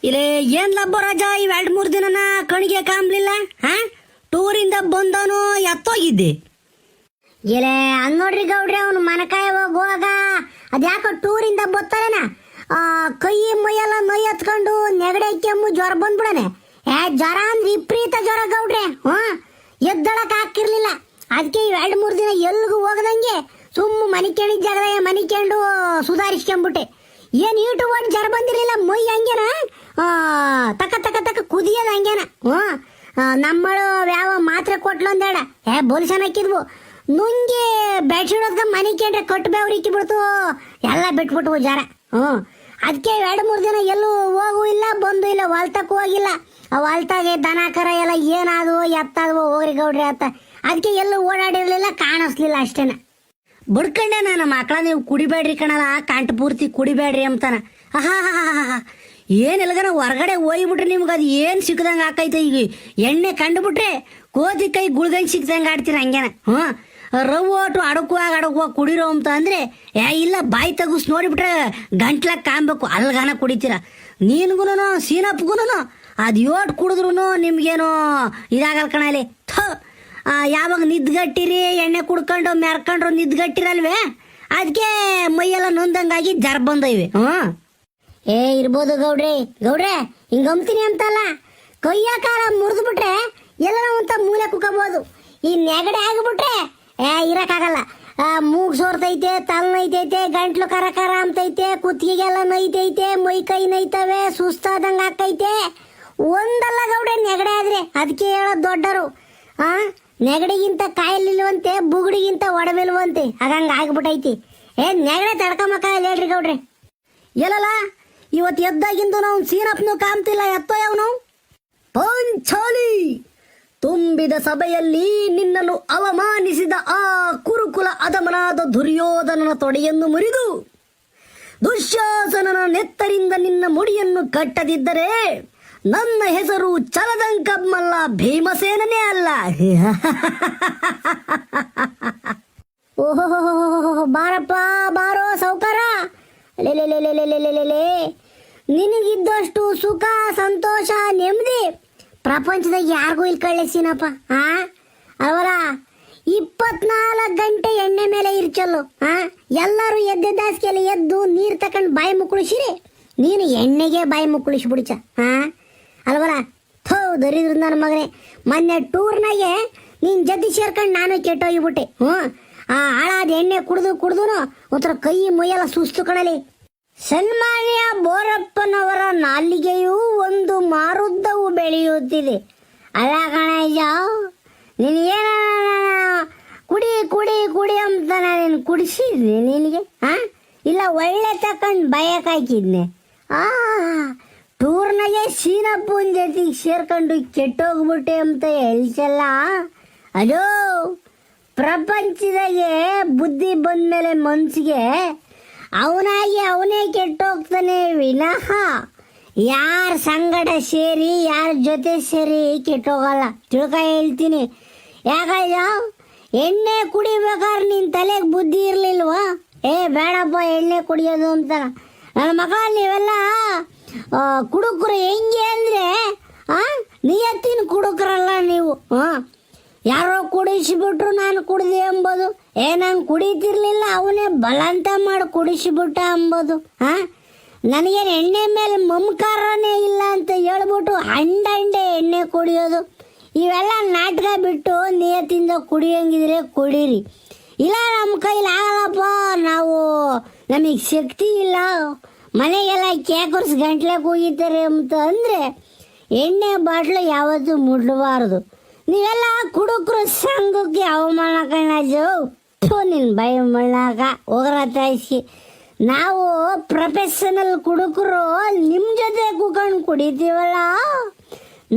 ಇಲ್ಲೇ ಏನ್ ಲಬ್ಬ ರಾಜ ಇವ್ 2-3 ದಿನನ ಕಣಿಗೆ ಕಾಮ್ಲಿಲ್ಲ. ಟೂರಿಂದ ಬಂದವನು ಎತ್ತೋಗಿದ್ದೆ. ಇಲ್ಲೇ ಹಂಗ್ ನೋಡ್ರಿ ಗೌಡ್ರಿ, ಅವ್ನು ಮನಕಾಯ ಹೋಗುವಾಗ ಅದ್ಯಾಕೋ ಟೂರಿಂದ ಬತ್ತಾರೇನ ಕೈ ಮೈಯೆಲ್ಲ ನೊಯ್ ಹತ್ಕೊಂಡು ನೆಗಡೆ ಕೆಮ್ಮು ಜ್ವರ ಬಂದ್ಬಿಡನೆ. ಜ್ವರ ಅಂದ್ರೆ ವಿಪರೀತ ಜ್ವರ ಗೌಡ್ರೆ. ಎದ್ದಳಕ್ ಹಾಕಿರ್ಲಿಲ್ಲ. ಅದಕ್ಕೆ 2-3 ದಿನ ಎಲ್ಗೂ ಹೋಗದಂಗೆ ಮನಿ ಕೇಳಿದ ಜಾಗದಾಗ ಮನಿಕೊಂಡು ಸುಧಾರಿಸ್ಕೊಂಡ್ಬಿಟ್ಟೆ. ಏನ್ ಈಟು ಓಡಿ ಜ್ವರ ಬಂದಿರಲಿಲ್ಲ. ಮೈ ಹಂಗೇನ ತಕ ತಕ ತಕ ಕುದಿಯೋದು ಹಂಗೇನ. ನಮ್ಮಳು ಯಾವ ಮಾತ್ರೆ ಕೊಟ್ಲು ಅಂದೇಳ ಬೋಲ್ಸನ್ ಹಾಕಿದ್ವು. ನುಂಗಿ ಬೆಡ್ಶೀಟ್ ಹೊತ್ಕ ಮನಿ ಕೇಳ್ರೆ ಕಟ್ಟು ಬೇವ್ರಿಕ್ಕಿ ಬಿಡ್ತು. ಎಲ್ಲ ಬಿಟ್ಬಿಟ್ವು ಜ್ವರ. ಅದಕ್ಕೆ 2-3 ದಿನ ಎಲ್ಲೂ ಹೋಗು ಇಲ್ಲ, ಬಂದು ಇಲ್ಲ, ಹೊಲ್ತಕ್ಕೂ ಹೋಗಿಲ್ಲ. ಹೊಲ್ತಾಗೆ ದನ ಕರ ಎಲ್ಲ ಏನಾದವು ಎತ್ತಾದವು ಹೋಗ್ರಿ ಗೌಡ್ರಿ ಅತ್ತ. ಅದಕ್ಕೆ ಎಲ್ಲೂ ಓಡಾಡಿರ್ಲಿಲ್ಲ, ಕಾಣಿಸ್ಲಿಲ್ಲ ಅಷ್ಟೇನ. ಬಡ್ಕಂಡೆ ನಾನು ಮಕ್ಕಳ ನೀವು ಕುಡಿಬೇಡ್ರಿ ಕಣಲ್ಲ, ಕಂಠ ಪೂರ್ತಿ ಕುಡಿಬೇಡ್ರಿ ಅಂತಾನ. ಏನೆಲ್ಗನ ಹೊರಗಡೆ ಹೋಗ್ಬಿಟ್ರೆ ನಿಮ್ಗೆ ಅದು ಏನು ಸಿಕ್ಕದಂಗೆ ಆಕೈತೆ. ಈಗ ಎಣ್ಣೆ ಕಂಡುಬಿಟ್ರೆ ಕೋತಿ ಕೈ ಗುಳ್ಗಂಗೆ ಸಿಕ್ದಂಗೆ ಆಡ್ತೀರ ಹಂಗೇನ. ರವ್ ಓಟು ಅಡಕುವಾಗ ಕುಡಿರೋ ಅಂತ ಅಂದ್ರೆ ಇಲ್ಲ, ಬಾಯಿ ತಗಸ್ ನೋಡಿಬಿಟ್ರೆ ಗಂಟ್ಲಾಗ ಕಾಣ್ಬೇಕು ಅಲ್ಗಾನ ಕುಡಿತೀರ. ನೀನ್ಗುನು ಸೀನಪ್ಗುನು ಅದು ಯೋಟ್ ಕುಡಿದ್ರು ನಿಮ್ಗೇನೋ ಇದಾಗಲ್ ಕಣಲಿ. ಯಾವಾಗ ನಿದ್ಗಟ್ಟಿರಿ ಎಣ್ಣೆ ಕುಡ್ಕೊಂಡು ಮೆರ್ಕೊಂಡ್ರು ನಿದ್ಗಟ್ಟಿರಲ್ವೇ, ಅದಕ್ಕೆ ಮೈಯೆಲ್ಲ ನೊಂದಂಗಾಗಿ ಜರ ಬಂದೈವೆ. ಇರ್ಬೋದು ಗೌಡ್ರಿ. ಗೌಡ್ರೆ ಹಿಂಗಂತೀನಿ ಅಂತಲ್ಲ, ಕೈಯ ಕಾಲ ಮುರಿದು ಬಿಟ್ರೆ ಎಲ್ಲ ಅಂತ ಮೂಲೆ ಕುಕ್ಕಬಹುದು. ಈ ನೆಗಡೆ ಆಗಿಬಿಟ್ರೆ ಇರಕ್ಕಾಗಲ್ಲ. ಮೂಗ್ ಸೋರ್ತೈತೆ, ತಲೆ ನೈತೈತೆ, ಗಂಟ್ಲು ಕರ ಕರ ಅಂತೈತೆ, ಕುತ್ತಿಗೆಲ್ಲ ನೈತೈತೆ, ಮೈ ಕೈ ನೈತವೆ, ಸುಸ್ತಾದಂಗ ಆಕೈತೆ. ಒಂದಲ್ಲ ಗೌಡ್ರೆ ನೆಗಡೆ ಆದ್ರೆ. ಅದಕ್ಕೆ ಹೇಳೋದು ದೊಡ್ಡರು, ನೆಗಡಿಗಿಂತ ಕಾಯಿಲಿಲ್ವಂತೆ, ಬುಗುಡಿಗಿಂತ ಒಡವಿಲ್ವಂತೆ. ಹಂಗ ಆಗ್ಬಿಟ್ಟೈತಿ. ನೆಗಡೆ ತಡ್ಕೊಂಬಕ್ಕಾಗಲ್ಲ ಹೇಳ್ರಿ ಗೌಡ್ರೆ. ಎಲ್ಲಲ್ಲ ಇವತ್ತು ಎದ್ದಾಗಿಂದು ನಾವು ಸೀನಪ್ನು ಕಾಮ್ತಿಲ್ಲ, ಎತ್ತೋ ಅವನು ಪಂಚಾಲಿ ತುಂಬಿದ ಸಭೆಯಲ್ಲಿ ನಿನ್ನನ್ನು ಅವಮಾನಿಸಿದ ಆ ಕುರುಕುಲ ಅಧಮನಾದ ದುರ್ಯೋಧನನ ತೊಡೆಯನ್ನು ಮುರಿದು ದುಶ್ಯಾಸನನ ನೆತ್ತರಿಂದ ನಿನ್ನ ಮುಡಿಯನ್ನು ಕಟ್ಟದಿದ್ದರೆ ನನ್ನ ಹೆಸರು ಚಲದಂಕಮ್ಮಲ್ಲ, ಭೀಮಸೇನನೇ ಅಲ್ಲ. ಓಹೋ ಬಾರಪ್ಪ ಬಾರೋ ಸೌಕಾರ. ನಿನಗಿದ್ದಷ್ಟು ಸುಖ ಸಂತೋಷ ನೆಮ್ಮದಿ ಪ್ರಪಂಚದಾಗ ಯಾರಿಗೂ ಇಲ್ಲಿ ಕಳಿಸಿನಪ್ಪ. ಅವರ 24 ಗಂಟೆ ಎಣ್ಣೆ ಮೇಲೆ ಇರ್ಚಲ್ಲು. ಎಲ್ಲರೂ ಎದ್ದೆದಾಸ್ಕೆಲ್ಲ ಎದ್ದು ನೀರು ತಕೊಂಡು ಬಾಯಿ ಮುಕ್ಕಳಿಸಿರಿ, ನೀನು ಎಣ್ಣೆಗೆ ಬಾಯಿ ಮುಕ್ಕಳಿಸ್ಬಿಡ್ಚ. ಅಲ್ವರ ದರಿದ್ರ ನನ್ನ ಮಗನೇ. ಮೊನ್ನೆ ಟೂರ್ನಾಗೆ ನೀನ್ ಜೊತೆ ಸೇರ್ಕೊಂಡು ನಾನು ಕೆಟ್ಟೋಗಿಬಿಟ್ಟೆ. ಹಾಳಾದ ಎಣ್ಣೆ ಕುಡ್ದು ಒಂಥರ ಕೈ ಮುಯ್ಯೆಲ್ಲ ಸುಸ್ತು ಕಣಲಿ. ಸನ್ಮಾನ್ಯ ಬೋರಪ್ಪನವರ ನಾಲಿಗೆಯೂ ಒಂದು ಮಾರುದ್ದವು ಬೆಳೆಯುತ್ತಿದೆ. ಅಲ್ಲ ಕಣಯ್ಯ, ನೀನು ಏನ ಕುಡಿ ಕುಡಿ ಕುಡಿ ಅಂತ ನಾನು ಕುಡಿಸಿದ್ನೆ ನಿನಗೆ? ಇಲ್ಲ ಒಳ್ಳೆ ತಕೊಂಡು ಭಯಕ್ಕೆ ಹಾಕಿದ್ನೆ. ಟೂರ್ನಾಗೆ ಸೀನಪ್ಪನ ಜೊತೆಗೆ ಸೇರ್ಕೊಂಡು ಕೆಟ್ಟೋಗ್ಬಿಟ್ಟೆ ಅಂತ ಹೇಳ್ಸಲ್ಲ. ಅದು ಪ್ರಪಂಚದಾಗೆ ಬುದ್ಧಿ ಬಂದ್ಮೇಲೆ ಮನ್ಸಿಗೆ ಅವನಾಗಿ ಅವನೇ ಕೆಟ್ಟೋಗ್ತಾನೆ ವಿನಃ ಯಾರ ಸಂಗಡ ಸೇರಿ ಯಾರ ಜೊತೆ ಸೇರಿ ಕೆಟ್ಟೋಗಲ್ಲ. ತಿಳ್ಕ ಹೇಳ್ತೀನಿ. ಯಾಕಯ್ಯ, ಎಣ್ಣೆ ಕುಡಿಬೇಕಾದ್ರೆ ನಿನ್ನ ತಲೆಗೆ ಬುದ್ಧಿ ಇರಲಿಲ್ವಾ? ಬೇಡಪ್ಪ ಎಣ್ಣೆ ಕುಡಿಯೋದು ಅಂತ. ನನ್ನ ಮಗ ನೀವೆಲ್ಲ ಕುಡುಕರು ಹೆಂಗೆ ಅಂದರೆ ನಿಯತ್ತಿನ ಕುಡುಕರಲ್ಲ ನೀವು. ಯಾರೋ ಕುಡಿಸಿಬಿಟ್ರು ನಾನು ಕುಡ್ದೆ ಎಂಬುದು, ನಂಗೆ ಕುಡಿತಿರ್ಲಿಲ್ಲ ಅವನೇ ಬಲಂತ ಮಾಡಿ ಕುಡಿಸಿಬಿಟ್ಟ ಎಂಬುದು. ನನಗೇನು ಎಣ್ಣೆ ಮೇಲೆ ಮಮಕಾರನೇ ಇಲ್ಲ ಅಂತ ಹೇಳ್ಬಿಟ್ಟು ಅಂಡೆ ಎಣ್ಣೆ ಕುಡಿಯೋದು, ಇವೆಲ್ಲ ನಾಟಕ ಬಿಟ್ಟು ನಿಯತ್ತಿಂದ ಕುಡಿಯಂಗಿದ್ರೆ ಕುಡೀರಿ. ಇಲ್ಲ ನಮ್ಮ ಕೈಲಿ ಆಗಲ್ಲಪ್ಪ, ನಮಗೆ ಶಕ್ತಿ ಇಲ್ಲ, ಮನೆಗೆಲ್ಲ ಕೇಕರ್ಸ್ ಗಂಟ್ಲೆ ಕೂಗಿತಾರೆ ಅಂತ ಅಂದರೆ ಎಣ್ಣೆ ಬಾಟ್ಲು ಯಾವತ್ತೂ ಮುಡ್ಲಬಾರ್ದು. ನೀವೆಲ್ಲ ಕುಡುಕರು ಸಂಘಕ್ಕೆ ಅವಮಾನ ಕಣ್ಣಾಜು. ನಿನ್ನ ಭಯ ಮಣ್ಣಾಗ ಹೋಗ್ರ ತಾಯಿಸಿ. ನಾವು ಪ್ರೊಫೆಷನಲ್ ಕುಡುಕರು ನಿಮ್ಮ ಜೊತೆ ಕೂಕೊಂಡು ಕುಡಿತೀವಲ್ಲ,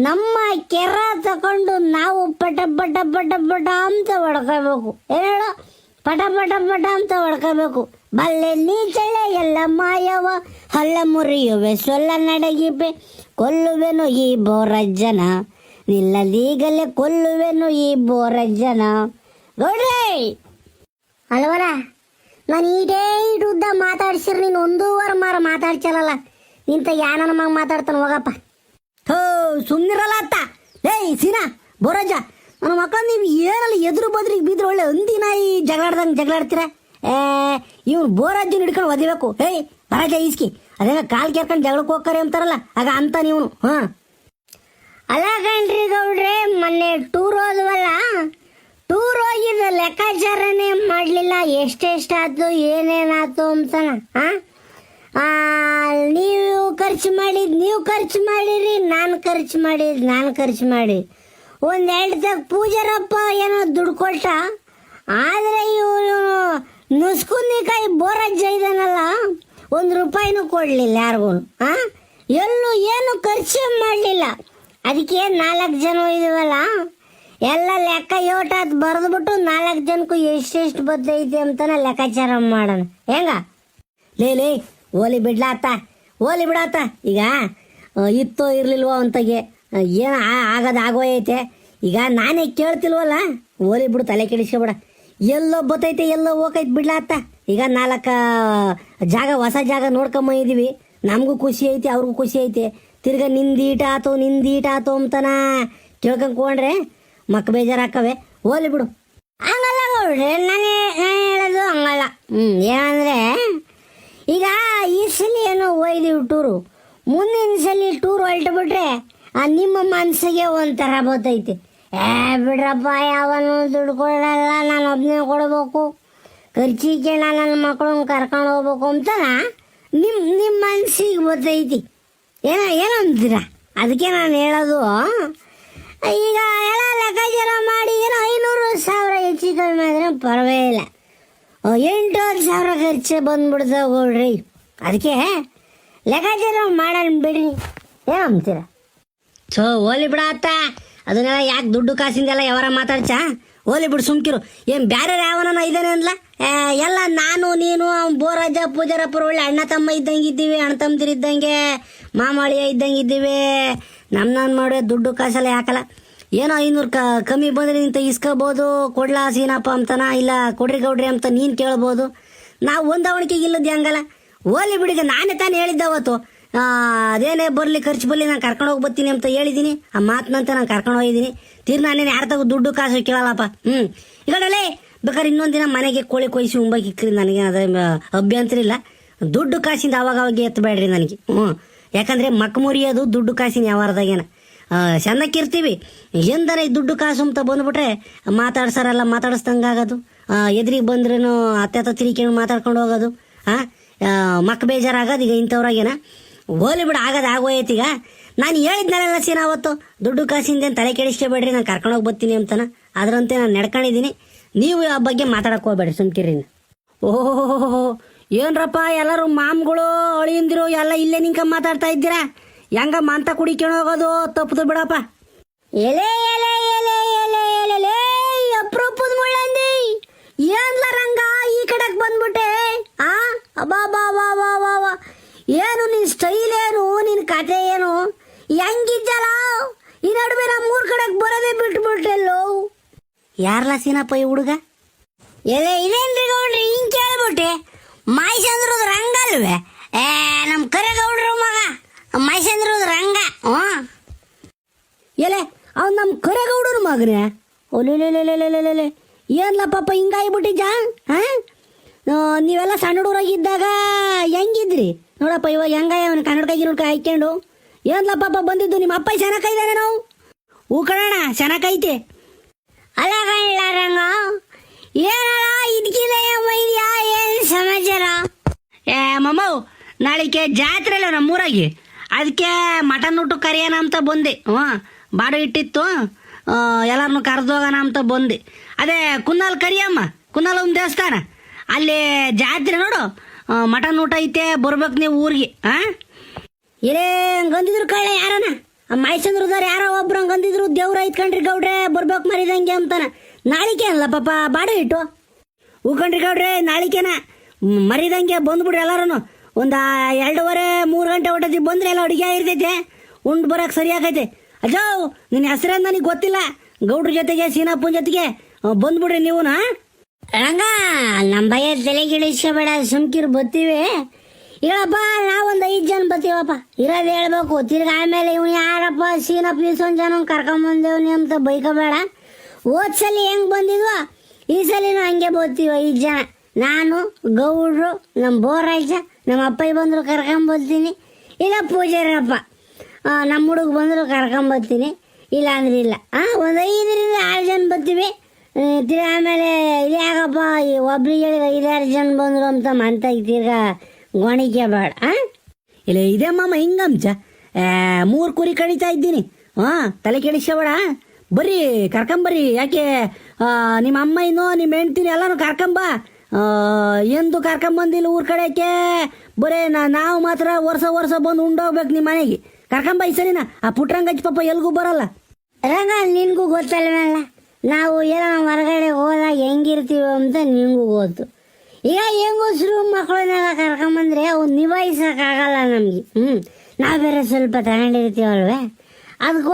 ನಮ್ಮ ಕೆರ ತಕೊಂಡು ನಾವು ಪಟ ಪಟ ಪಟ ಪಟ ಅಂತ ಹೊಡ್ಕೋಬೇಕು. ಹೇಳು, ಪಟ ಪಟ ಪಟ ಅಂತ ಹೊಡ್ಕೋಬೇಕು. ಬಲ್ಲೆ ನೀಚಳೆ ಎಲ್ಲ ಮಾಯವ, ಹಳ್ಳ ಮುರಿಯುವೆ ಸೊಲ್ಲ ನಡಗಿಪೆ, ಕೊಲ್ಲುವೆನು ಈ ಬೋರಜ್ಜನ, ನಿಲ್ಲದೀಗಲೇ ಕೊಲ್ಲುವೆನು ಈ ಬೋರಜ್ಜನ. ನೋಡ್ರಿ ಅಲ್ವಲ್ಲ, ನಾನು ಈಟೇ ಉದ್ದ ಮಾತಾಡ್ಸಿರ್ ನೀನು 1.5 ವಾರ ಮಾತಾಡ್ಸಲ್ಲ. ನಿಂತ ಯಾನ ಮಗ ಮಾತಾಡ್ತಾನ ಹೋಗಪ್ಪ. ಹೋ ಸುಮ್ನಿರಲ್ಲ ಅತ್ತ. ಏಯ್ ಸೀನಾ ಬೋರಾಜ, ನನ್ನ ಮಕ್ಕಳ ನೀವು ಏನಲ್ಲ ಎದುರು ಬದ್ರಿಗೆ ಬಿದ್ರೆ ಒಳ್ಳೆ ಹಂದಿ ನಾಯಿ ಜಗಳಾಡ್ದಂಗೆ ಜಗಳಾಡ್ತೀರ. ಇವ್ನು ಬೋರಾಜನ ಹಿಡ್ಕೊಂಡು ಒದಿಬೇಕು. ಏಯ್ ಬರಾಜ ಈಸ್ಕಿ ಅದೇ ಕಾಲ್ ಕೇರ್ಕೊಂಡು ಜಗಳಕ್ಕೆ ಹೋಗ್ತಾರೆ ಅಂತಾರಲ್ಲ ಆಗ ಅಂತ ನೀವು. ಹಾಂ ಅಲ್ಲ ಕಣ್ರಿ ಗೌಡ್ರೆ, ಮೊನ್ನೆ ಟೂರ್ ಹೋದ್ವಲ್ಲ, ಟೂರ್ ಹೋಗಿದ ಲೆಕ್ಕಾಚಾರನೇ ಮಾಡಲಿಲ್ಲ. ಎಷ್ಟೆಷ್ಟಾಯ್ತು ಏನೇನಾಯ್ತು ಅಂತನ. ನೀವು ಖರ್ಚು ಮಾಡಿದ್ ನೀವು ಖರ್ಚು ಮಾಡಿರಿ, ನಾನು ಖರ್ಚು ಮಾಡಿ ಒಂದೆರಡು ತಗ ಪೂಜಾರಪ್ಪ ಏನೋ ದುಡ್ಡು ಕೊಟ್ಟ. ಆದರೆ ಇವನು ನುಸ್ಕುಂದಿಕಾಯಿ ಬೋರಜ್ಜ ಇದಾನಲ್ಲ, ₹1 ಕೊಡಲಿಲ್ಲ ಯಾರಿಗೂ. ಎಲ್ಲೂ ಏನು ಖರ್ಚು ಮಾಡಲಿಲ್ಲ. ಅದಕ್ಕೆ 4 ಜನ ಇದೀವಲ್ಲ, ಎಲ್ಲ ಲೆಕ್ಕ ಯೋಟಾತ್ ಬರೆದ್ಬಿಟ್ಟು 4 ಜನಕ್ಕೂ ಎಷ್ಟೆಷ್ಟು ಬರ್ತೈತಿ ಅಂತಾನೆ ಲೆಕ್ಕಾಚಾರ ಮಾಡೋಣ. ಹೆಂಗ ಲೇ ಓಲಿ ಬಿಡ್ಲಾತ, ಓಲಿ ಬಿಡಾತ. ಈಗ ಇತ್ತೋ ಇರ್ಲಿಲ್ವೋ ಅಂತಾಗೆ ಏನು ಆಗೋಯ್ತೆ. ಈಗ ನಾನೇ ಕೇಳ್ತಿಲ್ವಲ್ಲ, ಓಲಿ ಬಿಡು, ತಲೆ ಕೆಡಿಸ್ಕೊಬೇಡ. ಎಲ್ಲೋ ಬತ್ತೈತೆ ಎಲ್ಲೋ ಹೋಗೈತೆ ಬಿಡ್ಲಾತ. ಈಗ 4 ಜಾಗ ಹೊಸ ಜಾಗ ನೋಡ್ಕೊಂಬಂದಿದ್ದೀವಿ. ನಮಗೂ ಖುಷಿ ಐತಿ, ಅವ್ರಿಗೂ ಖುಷಿ ಐತೆ. ತಿರ್ಗಾ ನಿಂದೀಟ ಆತು ಅಂತನ ಕೇಳ್ಕೊಂಡ್ರೆ ಮಕ್ಕ ಬೇಜಾರಾಕವೆ. ಓಲಿ ಬಿಡು. ಹಂಗಲ್ಲ ಗೌಡ್ರೆ, ನಾನು ಹೇಳೋದು ಹಂಗಲ್ಲ. ಏನಂದ್ರೆ ಈಗ ಈ ಸಲ ಏನೋ ಹೋಯ್ದೀವಿ ಟೂರು, ಮುಂದಿನ ಸಲ ಟೂರ್ ಹೊರಟುಬಿಟ್ರೆ ನಿಮ್ಮ ಮನಸ್ಸಿಗೆ ಒಂಥರ ಬರ್ತೈತಿ. ಬಿಡ್ರಪ್ಪ, ಯಾವನು ದುಡ್ಡು ಕೊಡಲ್ಲ, ನಾನು ಒಬ್ಬನೇ ಕೊಡ್ಬೇಕು, ಖರ್ಚಿಗೆ ನಾನು ನನ್ನ ಮಕ್ಕಳನ್ನ ಕರ್ಕೊಂಡು ಹೋಗ್ಬೇಕು ಅಂತ ನಿಮ್ಮ ಮನಸ್ಸಿಗೆ ಬರ್ತೈತಿ. ಏನಂತೀರ? ಅದಕ್ಕೆ ನಾನು ಹೇಳೋದು, ಈಗ ಎಲ್ಲ ಲೆಕ್ಕಾಚಾರ ಮಾಡಿ ಏನೋ 500,000 ಹೆಚ್ಚು ಕಡಿಮೆ ಆದರೆ ಪರವಾಗಿಲ್ಲ, 8,000 ಖರ್ಚು ಬಂದ್ಬಿಡ್ತಾವೆ ಗೌಡ್ರಿ. ಅದಕ್ಕೆ ಲೆಕ್ಕಾಚಾರ ಮಾಡೋಣ ಬಿಡ್ರಿ. ಏನಂತೀರ? ಸೊ ಓಲಿ ಬಿಡ ಅತ್ತ, ಅದನ್ನೆಲ್ಲ ಯಾಕೆ ದುಡ್ಡು ಕಾಸಿಂದೆಲ್ಲ ಯಾವಾರ ಮಾತಾಡ್ಚಾ? ಓಲಿ ಬಿಡು, ಸುಮ್ಕಿರು. ಏನು ಬೇರೆ ಯಾವನ ಇದ್ದಾನೆ ಅನ್ಲ? ಎಲ್ಲ ನಾನು ನೀನು ಬೋರಾಜ ಪೂಜಾರಪ್ಪರು ಒಳ್ಳೆ ಅಣ್ಣ ತಮ್ಮ ಇದ್ದಂಗಿದ್ದೀವಿ, ಅಣ್ಣ ತಮ್ಮದಿರಿದ್ದಂಗೆ, ಮಾಮಾಳಿಯ ಇದ್ದಂಗಿದ್ದೀವಿ. ನಾನು ಮಾಡೋ ದುಡ್ಡು ಕಾಸೆಲ್ಲ ಯಾಕಲ್ಲ. ಏನೋ 500 ಕಮ್ಮಿ ಬಂದರೆ ನಿಂತ ಇಸ್ಕೋಬೋದು, ಕೊಡ್ಲಾ ಸೀನಪ್ಪ ಅಂತನ, ಇಲ್ಲ ಕೊಡ್ರಿ ಗೌಡ್ರಿ ಅಂತ ನೀನು ಕೇಳ್ಬೋದು. ನಾವು ಹೊಂದಾವಣಿಕೆಗೆ ಇಲ್ಲದ ಹಂಗಲ್ಲ. ಓಲಿ ಬಿಡಿಗ, ನಾನೇ ತಾನು ಹೇಳಿದ್ದೆ ಅವತ್ತು, ಅದೇನೇ ಬರಲಿ ಖರ್ಚು ಬರಲಿ, ನಾನು ಕರ್ಕೊಂಡು ಹೋಗಿ ಬರ್ತೀನಿ ಅಂತ ಹೇಳಿದ್ದೀನಿ. ಆ ಮಾತನಂತ ನಾನು ಕರ್ಕೊಂಡು ಹೋಗಿದ್ದೀನಿ. ನಾನೇನು ಯಾರ ತಗೋ ದುಡ್ಡು ಕಾಸು ಕೇಳಲ್ಲಪ್ಪ. ಈಗಡಲೇ ಬೇಕಾದ್ರೆ ಇನ್ನೊಂದು ದಿನ ಮನೆಗೆ ಕೋಳಿ ಕೊಯ್ಸಿ ಉಂಬಕ್ಕೆ ಇಕ್ಕ್ರಿ, ನನಗೆ ಅದ್ರ ಅಭ್ಯಂತರ ಇಲ್ಲ. ದುಡ್ಡು ಕಾಸಿಂದ ಅವಾಗ ಎತ್ತಬೇಡ್ರಿ ನನಗೆ. ಯಾಕಂದರೆ ಮಕ್ಕ ಮುರಿಯೋದು ದುಡ್ಡು ಕಾಸಿನ ಯಾವಾರದಾಗೇನ ಚೆನ್ನಕ್ಕಿರ್ತೀವಿ. ಎಂದರ ಈ ದುಡ್ಡು ಕಾಸು ಅಂತ ಬಂದ್ಬಿಟ್ರೆ ಮಾತಾಡ್ಸಾರಲ್ಲ, ಮಾತಾಡಿಸ್ದಂಗೆ ಆಗೋದು. ಎದುರಿಗೆ ಬಂದ್ರೂ ಅತ್ತೆ ತಿರಿಕೊಂಡು ಮಾತಾಡ್ಕೊಂಡು ಹೋಗೋದು. ಮಕ್ಕ ಬೇಜಾರಾಗೋದು. ಈಗ ಇಂಥವ್ರಾಗೇನ ಹೋಲಿ ಬಿಡು, ಆಗೋಯ್ತು. ಈಗ ನಾನು ಹೇಳಿದ್ನಲ್ಲ ಸೀನ ಅವತ್ತು, ದುಡ್ಡು ಕಾಸಿಂದೇನು ತಲೆ ಕೆಡಿಸ್ಕೋಬೇಡ್ರಿ, ನಾನು ಕರ್ಕೊಂಡೋಗಿ ಬರ್ತೀನಿ ಅಂತನ. ಅದರಂತೆ ನಾನು ನಡ್ಕೊಂಡಿದ್ದೀನಿ. ನೀವು ಆ ಬಗ್ಗೆ ಮಾತಾಡಕ್ಕೆ ಹೋಗ್ಬೇಡ್ರಿ, ಸುಮ್ಕಿರಿ. ಓಹೋ ಏನ್ರಪ್ಪ, ಎಲ್ಲರೂ ಮಾಮ್ಗಳು ಅಳಿಯಂದಿರು ಎಲ್ಲ ಇಲ್ಲೇ ನಿಂಕ ಮಾತಾಡ್ತಾ ಇದ್ದೀರಾ? ಹೆಂಗ ಮಂತ ಕುಡಿಕೊಂಡು ಹೋಗೋದು ತಪ್ಪದು ಬಿಡಪ್ಪ. ಎಲೆ ಎಲೆ ಎಲೆ ಎಲೆ ಎಲೆ ಅಪ್ರೂಪದ ಮುಳ್ಳಂದಿ, ಏನ್ಲ ರಂಗ ಈ ಕಡೆಗೆ ಬಂದ್ಬಿಟ್ಟೆ? ಅಬ್ಬಾ ಬಾ ಬಾ ಬಾ ಬಾ ಬಾ, ಏನು ನಿನ್ ಸ್ಟೈಲ್, ಏನು ನಿನ್ ಕತೆ, ಏನು ಹೆಂಗಿದ್ದಲ್ಲ ಈ ನಡುವೆ ನಮ್ಮ ಊರ್ ಕಡೆಗೆ ಬರೋದೇ ಬಿಟ್ಬಿಟ್ಟೆಲ್ಲೋ. ಯಾರ್ಲ ಸೀನಪ್ಪ ಈ ಹುಡುಗ? ಎಲೆ ಇದೇನ್ರಿ ಗೌಡ್ರಿ ಹಿಂಗ್ ಕೇಳ್ಬಿಟ್ಟೆ? ಮೈಸಂದ್ರದ ರಂಗ ಅಲ್ವೇ? ನಮ್ಮ ಕರೆಗೌಡ್ರು ಮಗ ಮೈಸಂದ್ರದ ರಂಗ. ಎಲೆ ಅವ್ನು ನಮ್ಮ ಕರೆಗೌಡನ ಮಗನೇ. ಒಲೆ ಏನ್ಲ ಪಾಪ ಹಿಂಗಾಗ್ಬಿಟ್ಟಿದ್ದ? ನೀವೆಲ್ಲ ಸಣ್ಣ ಹುಡುಗರಾಗಿದ್ದಾಗ ಹೆಂಗಿದ್ರಿ ನೋಡಪ್ಪ, ಇವಾಗ ಹೆಂಗಾಯ ಅವನು ಕನ್ನಡ ಹಾಕ್ಕೊಂಡು. ಏನ್ಲ ಪಾಪ ಬಂದಿದ್ದು, ನಿಮ್ಮ ಅಪ್ಪ ಚೆನ್ನಾಗಿದ್ದಾನೆ? ನಾವು ಹೂ ಕಣೋಣ, ಚೆನ್ನಾಗೈತೆ. ಅಲ್ಲ ಕಣ್ಣ ರಂಗ, ಏನಲ್ಲ ಇದಕ್ಕಿದೆ ಮೈದ್ಯಾ, ಏನು ಸಮಾಚಾರ? ಮಮ್ಮವ್, ನಾಳಿಕೆ ಜಾತ್ರೆ ಅಲ್ಲ ನಮ್ಮೂರಾಗಿ, ಅದಕ್ಕೆ ಮಟನ್ ಊಟ ಕರಿಯೋಣ ಅಂತ ಬಂದೆ. ಬಾಡು ಇಟ್ಟಿತ್ತು, ಎಲ್ಲರನ್ನು ಕರೆದೋಗೋಣ ಅಂತ ಬಂದೆ. ಅದೇ ಕುನ್ನಾಲ್ ಕರಿಯಮ್ಮ, ಕುನ್ನಾಲ್ ಒಂದು ದೇವಸ್ಥಾನ, ಅಲ್ಲಿ ಜಾತ್ರೆ ನೋಡು, ಮಟನ್ ಊಟ ಐತೆ, ಬರ್ಬೇಕು ನೀವು ಊರಿಗೆ. ಇರೇ ಹಂಗಂದಿದ್ರು ಕಳ್ಳ ಯಾರನ, ಮೈಸಂದ್ರದವ್ರು ಯಾರೋ ಒಬ್ರು ಹಂಗಂದಿದ್ರು, ದೇವ್ರ ಐತ್ಕಂಡ್ರಿ ಗೌಡ್ರೆ ಬರ್ಬೇಕು ಮರಿದಂಗೆ ಅಂತಾನ. ನಾಳಿಕೆ ಅಲ್ಲ ಪಾಪ ಬಾಡು ಇಟ್ಟು. ಹೂಕಂಡ್ರಿ ಗೌಡ್ರೆ, ನಾಳಿಕೆನ ಮರಿದಂಗೆ ಬಂದ್ಬಿಡ್ರಿ ಎಲ್ಲರೂ. ಒಂದು 2:30-3 ಗಂಟೆ ಒಟ್ಟದಿ ಬಂದ್ರೆ ಎಲ್ಲ ಅಡುಗೆ ಇರ್ತೈತೆ, ಉಂಡು ಬರೋಕೆ ಸರಿ ಆಗೈತೆ. ಅಜ್ಜೋ, ನಿನ್ನ ಹೆಸರೇನು ನನಗೆ ಗೊತ್ತಿಲ್ಲ, ಗೌಡ್ರ ಜೊತೆಗೆ ಸೀನಪ್ಪನ ಜೊತೆಗೆ ಬಂದ್ಬಿಡ್ರಿ ನೀವುನಾ. ರಂಗ, ನಮ್ಮ ಭಯ ತಲೆಗಿಳಿಸ್ಕೋಬೇಡ, ಸುಮ್ಕಿರು ಬರ್ತೀವಿ. ಹೇಳಪ್ಪ ನಾವೊಂದು 5 ಜನ ಬರ್ತೀವಪ್ಪ ಇರೋದು ಹೇಳ್ಬೇಕು. ತಿರ್ಗಿ ಆಮೇಲೆ ಇವ್ನು ಯಾರಪ್ಪ ಸೀನಪ್ಪ ಇಸೊಂದು ಜನ ಕರ್ಕೊಂಬಂದೇವ್ನಿ ಅಂತ ಬೈಕಬೇಡ. ಹೋದ್ಸಲ ಹೆಂಗ್ ಬಂದಿದ್ವೋ ಈ ಸಲಿನೂ ಹಂಗೆ ಬರ್ತೀವಿ 5 ಜನ. ನಾನು, ಗೌಡ್ರು, ನಮ್ಮ ಬೋರಾಜ, ನಮ್ಮ ಅಪ್ಪಯ್ಯ ಬಂದರು ಕರ್ಕೊಂಬರ್ತೀನಿ, ಇಲ್ಲ ಪೂಜಾರಪ್ಪ ನಮ್ಮ ಹುಡುಗ ಬಂದರು ಕರ್ಕೊಂಬರ್ತೀನಿ, ಇಲ್ಲ ಅಂದ್ರೆ ಇಲ್ಲ. ಒಂದು 5ರಿಂದ 6 ಜನ ಬರ್ತೀವಿ. ತಿರ್ಗಿ ಆಮೇಲೆ ಇಲ್ಲಿ ಯಾಕಪ್ಪ ಒಬ್ರಿಗೆ 5-6 ಜನ ಬಂದರು ಅಂತ ಮಂತಾಗಿ ತಿರ್ಗಾ ಗೊಣಿಕೆ ಬೇಡ. ಇಲ್ಲ ಇದೇ ಮಾಮ ಹಿಂಗಂಚ 3 ಕುರಿ ಕಡಿತಾ ಇದ್ದೀನಿ. ತಲೆ ಕೆಡಿಸ್ಬೇಡ, ಬರ್ರಿ ಕರ್ಕೊಂಬರ್ರಿ. ಯಾಕೆ ನಿಮ್ಮ ಅಮ್ಮನೋ ನಿಮ್ಮ ಹೆಂಡ್ತಿನ ಎಲ್ಲಾನು ಕರ್ಕೊಂಬ. ಎಂದು ಕರ್ಕೊಂಬಂದಿಲ್ಲ ಊರ್ ಕಡೆಗೆ, ಬರೇ ನಾವು ಮಾತ್ರ ವರ್ಷ ಬಂದು ಉಂಡೋಗ್ಬೇಕು ನಿಮ್ಮ ಮನೆಗೆ. ಕರ್ಕೊಂಬ ಈ ಸರಿನಾ. ಆ ಪುಟ್ರಂಗಜ್ಜಿ ಪಾಪ ಎಲ್ಗೂ ಬರಲ್ಲ. ರಂಗ ನಿನ್ಗೂ ಗೊತ್ತಲ್ವಲ್ಲ ನಾವು ಎಲ್ಲ ಹೊರಗಡೆ ಹೋದಾಗ ಹೆಂಗಿರ್ತೀವಿ ಅಂತ ನಿನ್ಗೂ ಗೊತ್ತು. ಈಗ ಹೆಂಗಸರು ಮಕ್ಕಳನ್ನೆಲ್ಲ ಕರ್ಕೊಂಬಂದ್ರೆ ಅವು ನಿಭಾಯಿಸೋಕ್ಕಾಗಲ್ಲ ನಮಗೆ. ನಾವು ಬೇರೆ ಸ್ವಲ್ಪ ತಗೊಂಡಿರ್ತೀವಲ್ವೇ, ಅದಕ್ಕೂ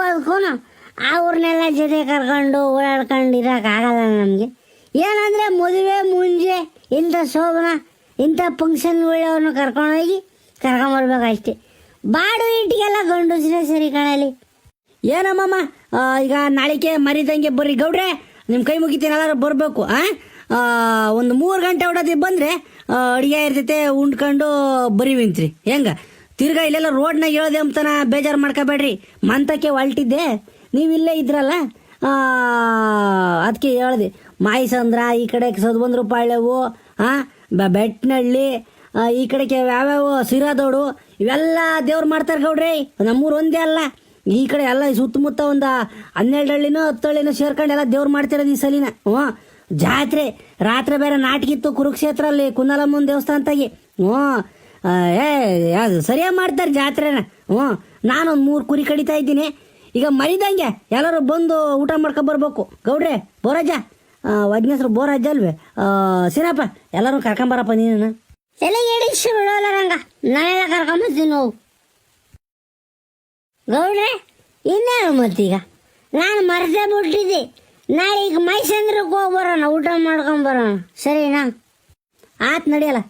ಅವ್ರನ್ನೆಲ್ಲ ಜೊತೆ ಕರ್ಕೊಂಡು ಓಡಾಡ್ಕೊಂಡು ಇರೋಕ್ಕಾಗಲ್ಲ ನಮಗೆ. ಏನಂದರೆ ಮದುವೆ ಮುಂಜೆ ಇಂಥ ಶೋಭನ ಇಂಥ ಫಂಕ್ಷನ್ಗಳವ್ರನ್ನ ಕರ್ಕೊಂಡೋಗಿ ಕರ್ಕೊಂಬರ್ಬೇಕಷ್ಟೇ. ಬಾಡು ಇಟ್ಟಿಗೆಲ್ಲ ಗಂಡಸ್ರೆ ಸರಿ ಕಾಣಲಿ. ಏನಮ್ಮಮ್ಮ ಈಗ ನಾಳಿಕೆ ಮರಿದಂಗೆ ಬರ್ರಿ ಗೌಡ್ರೆ, ನಿಮ್ಮ ಕೈ ಮುಗಿತೀನಿ ಎಲ್ಲರೂ ಬರಬೇಕು. ಒಂದು 3 ಗಂಟೆ ಹೊಡೋದಿ ಬಂದರೆ ಅಡುಗೆ ಇರ್ತೈತೆ, ಉಂಡ್ಕೊಂಡು ಬರೀವಿಂತ್ರಿ. ಹೆಂಗ ತಿರ್ಗಾ ಇಲ್ಲೆಲ್ಲ ರೋಡ್ನಾಗ ಹೇಳದೆ ಅಂತನ ಬೇಜಾರು ಮಾಡ್ಕೋಬೇಡ್ರಿ. ಮಂತಕ್ಕೆ ಹೊಲ್ಟಿದ್ದೆ, ನೀವು ಇಲ್ಲೇ ಇದ್ರಲ್ಲ, ಅದಕ್ಕೆ ಹೇಳ್ದೆ. ಮಾಯಿಸಂದ್ರ ಈ ಕಡೆ ಸದ್ಬಂದ್ರು ಪಾಳ್ಯವು, ಬೆಟ್ನಳ್ಳಿ ಈ ಕಡೆಗೆ ಯಾವ್ಯಾವ ಸಿರಾದೋಡು ಇವೆಲ್ಲ ದೇವ್ರು ಮಾಡ್ತಾರೆ ಗೌಡ್ರಿ. ನಮ್ಮೂರು ಒಂದೇ ಅಲ್ಲ, ಈ ಕಡೆ ಎಲ್ಲ ಸುತ್ತಮುತ್ತ ಒಂದು 12 ಹಳ್ಳಿನೋ 10 ಹಳ್ಳಿನೋ ಸೇರ್ಕೊಂಡು ಎಲ್ಲ ದೇವ್ರು ಮಾಡ್ತಿರೋದು ಈ ಸಲಿನ. ಜಾತ್ರೆ ರಾತ್ರಿ ಬೇರೆ ನಾಟಕ ಇತ್ತು ಕುರುಕ್ಷೇತ್ರ ಅಲ್ಲಿ ಕುಂದಲಮ್ಮನ ದೇವಸ್ಥಾನದಾಗಿ. ಅದು ಸರಿಯಾಗಿ ಮಾಡ್ತಾರೆ ಜಾತ್ರೆನ. ನಾನೊಂದು 3 ಕುರಿ ಕಡಿತಾ ಇದ್ದೀನಿ. ಈಗ ಮರಿದಂಗೆ ಎಲ್ಲರೂ ಬಂದು ಊಟ ಮಾಡ್ಕೊಂಡು ಬರ್ಬೇಕು ಗೌಡ್ರೆ. ಬೋರಾಜ ವಜ್ನ ಹೆಸರು ಬೋರಾಜ ಅಲ್ವೇ? ಸೀನಪ್ಪ ಎಲ್ಲರೂ ಕರ್ಕೊಂಬರಪ್ಪ ನೀನು. ಎಲ್ಲ ಎಡಿಕ್ಷನ್ ಬಿಡೋಲ್ಲ ರಂಗ, ನಾನೆಲ್ಲ ಕರ್ಕೊಂಬರ್ತೀನಿ ಹೋಗು. ಗೌಡ್ರೆ ಇನ್ನೇನು ಮತ್ತೀಗ ನಾನು ಮರೆತೇ ಬಿಟ್ಟಿದ್ದೆ. ನಾಳೆ ಈಗ ಮೈಸಂದ್ರಕ್ಕೆ ಹೋಗಿ ಬರೋಣ, ಊಟ ಮಾಡ್ಕೊಂಬರೋಣ, ಸರಿನಾ? ಆತ್ ನಡೆಯಲ್ಲ.